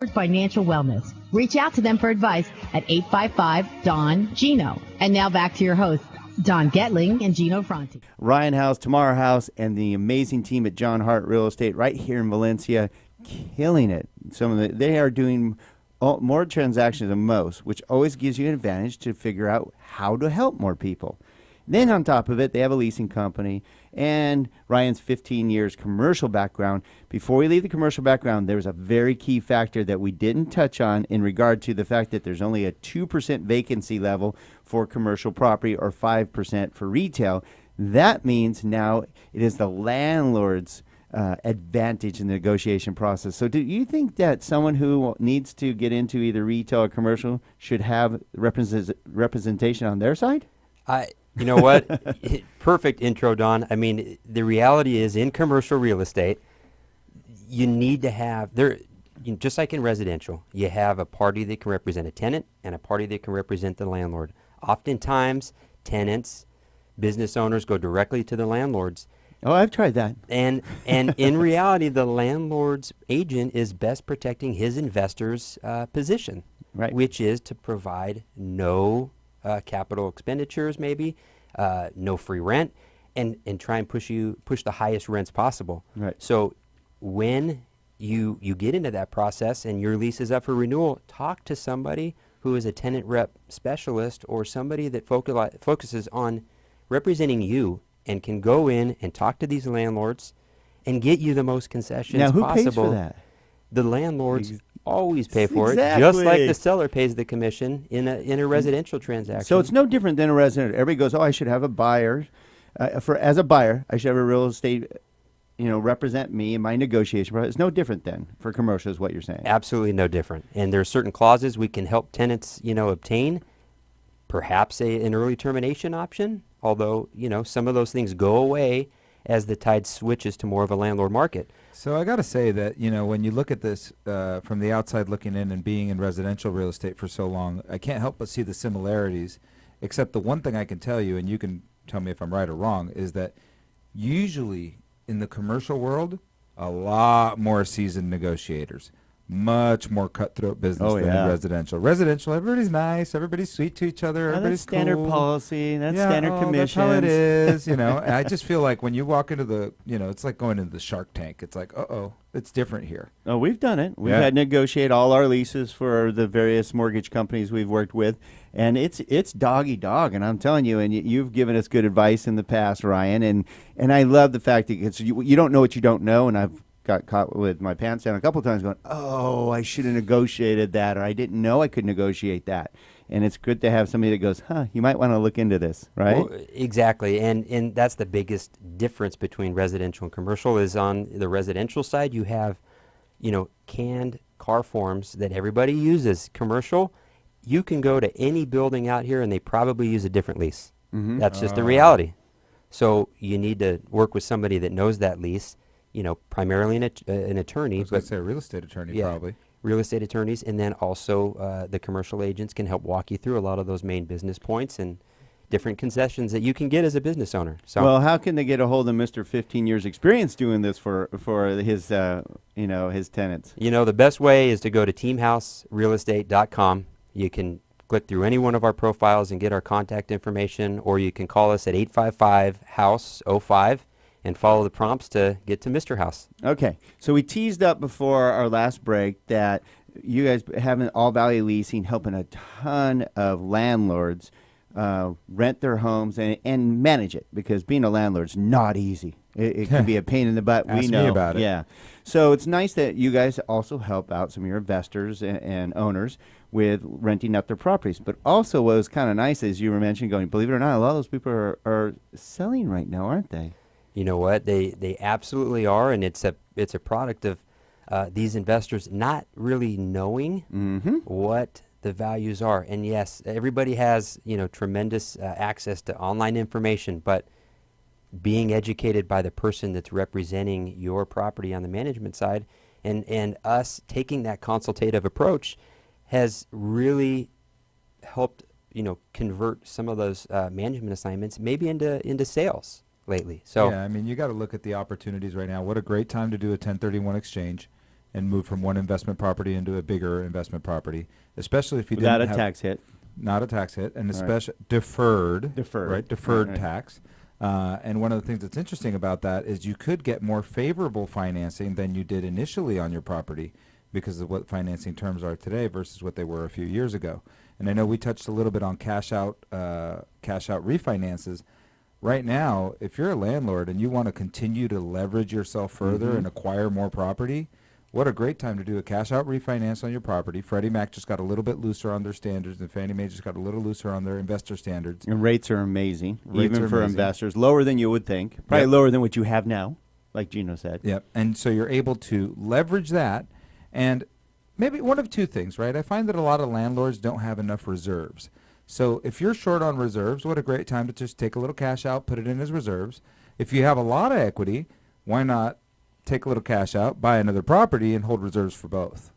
Financial wellness. Reach out to them for advice at 855-DON-GINO. And now back to your hosts, Don Getling and Gino Franti. Ryan House, Tamara House, and the amazing team at Hart Real Estate right here in Valencia, killing it. They are doing more transactions than most, which always gives you an advantage to figure out how to help more people. Then on top of it, they have a leasing company and Ryan's 15 years commercial background. Before we leave the commercial background, there's a very key factor that we didn't touch on in regard to the fact that there's only a 2% vacancy level for commercial property or 5% for retail. That means now it is the landlord's advantage in the negotiation process. So do you think that someone who needs to get into either retail or commercial should have representation on their side? You know what? Perfect intro, Don. I mean, the reality is in commercial real estate, you need to have, just like in residential, you have a party that can represent a tenant and a party that can represent the landlord. Oftentimes, tenants, business owners go directly to the landlords. Oh, I've tried that. And in reality, the landlord's agent is best protecting his investor's position, right, which is to provide no capital expenditures, maybe no free rent, and try and push the highest rents possible. Right. So when you get into that process and your lease is up for renewal, talk to somebody who is a tenant rep specialist or somebody that focuses on representing you and can go in and talk to these landlords and get you the most concessions now, who possible. pays for that? The landlords always pay for it, just like the seller pays the commission in a residential transaction. So it's no different than a resident. Everybody goes, "Oh, I should have a buyer." As a buyer, I should have a real estate, represent me in my negotiation process. It's no different then for commercial, is what you're saying. Absolutely no different. And there are certain clauses we can help tenants, obtain. Perhaps an early termination option, although some of those things go away as the tide switches to more of a landlord market. So I got to say that, when you look at this from the outside looking in and being in residential real estate for so long, I can't help but see the similarities, except the one thing I can tell you, and you can tell me if I'm right or wrong, is that usually in the commercial world, a lot more seasoned negotiators. Much more cutthroat business than in residential. Residential, everybody's nice, everybody's sweet to each other, everybody's that's standard cool. policy, that's standard commissions. That's how it is, And I just feel like when you walk into the, it's like going into the Shark Tank. It's like, it's different here. Oh, we've done it. We've had to negotiate all our leases for the various mortgage companies we've worked with, and it's dog eat dog. And I'm telling you, and you've given us good advice in the past, Ryan, and I love the fact that you don't know what you don't know, and I've got caught with my pants down a couple of times going, oh, I should have negotiated that, or I didn't know I could negotiate that. And it's good to have somebody that goes, you might want to look into this, right? Well, exactly. And that's the biggest difference between residential and commercial is on the residential side, you have, canned car forms that everybody uses. Commercial, you can go to any building out here and they probably use a different lease. Mm-hmm. That's just the reality. So you need to work with somebody that knows that lease, primarily an attorney. I was going to say a real estate attorney, probably. Real estate attorneys, and then also the commercial agents can help walk you through a lot of those main business points and different concessions that you can get as a business owner. So, well, how can they get a hold of Mr. 15 years experience doing this for his his tenants? The best way is to go to teamhouserealestate.com. You can click through any one of our profiles and get our contact information, or you can call us at 855-HOUSE-05. and follow the prompts to get to Mr. House. Okay. So we teased up before our last break that you guys have an All Valley Leasing helping a ton of landlords rent their homes and manage it, because being a landlord's not easy. It can be a pain in the butt. Ask we know. me about it. Yeah. So it's nice that you guys also help out some of your investors and owners with renting out their properties. But also what was kind of nice is you were mentioning going, believe it or not, a lot of those people are selling right now, aren't they? You know what? They absolutely are, and it's a product of these investors not really knowing what the values are. And yes, everybody has tremendous access to online information, but being educated by the person that's representing your property on the management side, and us taking that consultative approach has really helped convert some of those management assignments maybe into sales lately. So yeah, I mean, you got to look at the opportunities right now. What a great time to do a 1031 exchange. and move from one investment property into a bigger investment property, especially if you Without didn't a have tax hit. not a tax hit, and All right. especially deferred, Deferred. right? Deferred Right. tax. And one of the things that's interesting about that is you could get more favorable financing than you did initially on your property because of what financing terms are today versus what they were a few years ago. And I know we touched a little bit on cash out refinances. Right now, if you're a landlord and you want to continue to leverage yourself further and acquire more property, what a great time to do a cash out refinance on your property. Freddie Mac just got a little bit looser on their standards, and Fannie Mae just got a little looser on their investor standards. And rates are amazing, Rates even are for amazing. investors. Lower than you would think. Probably Yep. lower than what you have now, like Gino said. Yep. And so you're able to leverage that. And maybe one of two things, right? I find that a lot of landlords don't have enough reserves. So if you're short on reserves, what a great time to just take a little cash out, put it in as reserves. If you have a lot of equity, why not take a little cash out, buy another property, and hold reserves for both?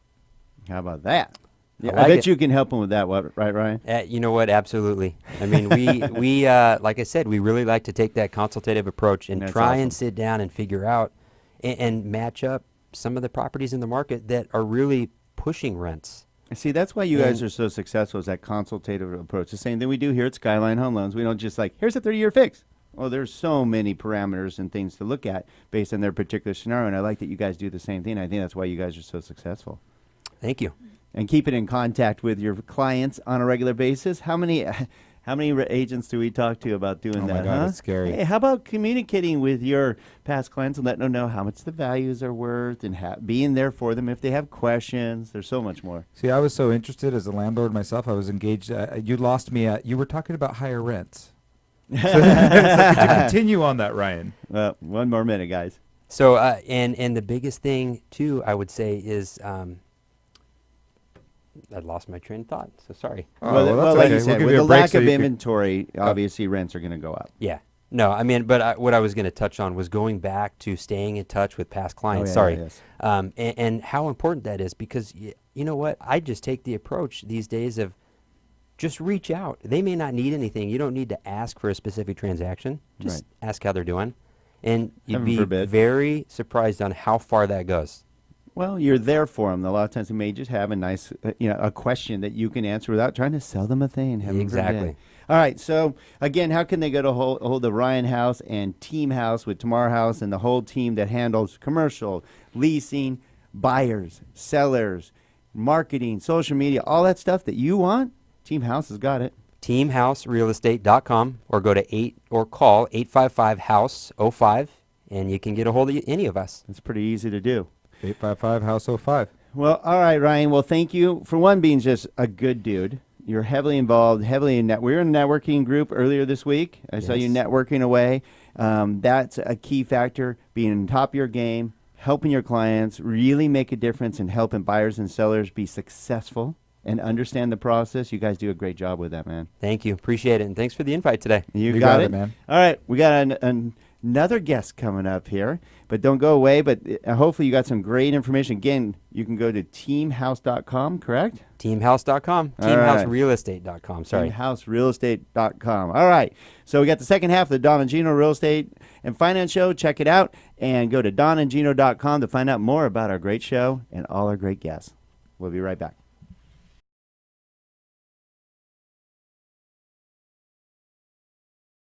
How about that? Yeah, I like bet it. you can help them with that, right, Ryan? You know what? Absolutely. I mean, we like I said, we really like to take that consultative approach and That's try awesome. and sit down and figure out and match up some of the properties in the market that are really pushing rents. See, that's why you guys And- are so successful, is that consultative approach. The same thing we do here at Skyline Home Loans. We don't just like, here's a 30-year fix. Well, there's so many parameters and things to look at based on their particular scenario, and I like that you guys do the same thing. I think that's why you guys are so successful. Thank you. And keeping in contact with your clients on a regular basis. How many agents do we talk to about doing Oh my that? God, huh? it's scary. Hey, how about communicating with your past clients and letting them know how much the values are worth and being there for them if they have questions? There's so much more. See, I was so interested as a landlord myself. I was engaged. You lost me at, you were talking about higher rents. So could you continue on that, Ryan? One more minute, guys. So and the biggest thing too, I would say, is I lost my train of thought. So sorry. Oh, well, that's like okay. you said, We'll give with you the a break lack so of you can- inventory, obviously rents are going to go up. Yeah. No, I mean, but what I was going to touch on was going back to staying in touch with past clients. yeah, Sorry. yes. And how important that is, because you know what? I just take the approach these days of just reach out. They may not need anything. You don't need to ask for a specific transaction. Just ask how they're doing. And you'd Heaven be forbid. very surprised on how far that goes. Well, you're there for them. A lot of times they may just have a nice, a question that you can answer without trying to sell them a thing. Heaven Exactly. forbid. All right. So, again, how can they go to hold the Ryan House and Team House with Tamar House and the whole team that handles commercial, leasing, buyers, sellers, marketing, social media, all that stuff that you want? Team House has got it. TeamHouseRealEstate.com or go to call 855-HOUSE-05 and you can get a hold of any of us. It's pretty easy to do. 855 House 05. Well, all right, Ryan. Well, thank you for one being just a good dude. You're heavily involved, heavily in we were in a networking group earlier this week. I saw you Yes. networking away. That's a key factor, being on top of your game, helping your clients really make a difference and helping buyers and sellers be successful and understand the process. You guys do a great job with that, man. Thank you. Appreciate it. And thanks for the invite today. You got got it, it, man. All right, we got another guest coming up here, but don't go away. But hopefully you got some great information. Again, you can go to teamhouse.com, correct? TeamHouse.com. All right. TeamHouseRealEstate.com. Sorry. TeamHouseRealEstate.com. All right. So we got the second half of the Don and Gino Real Estate and Finance Show. Check it out and go to donandgino.com to find out more about our great show and all our great guests. We'll be right back.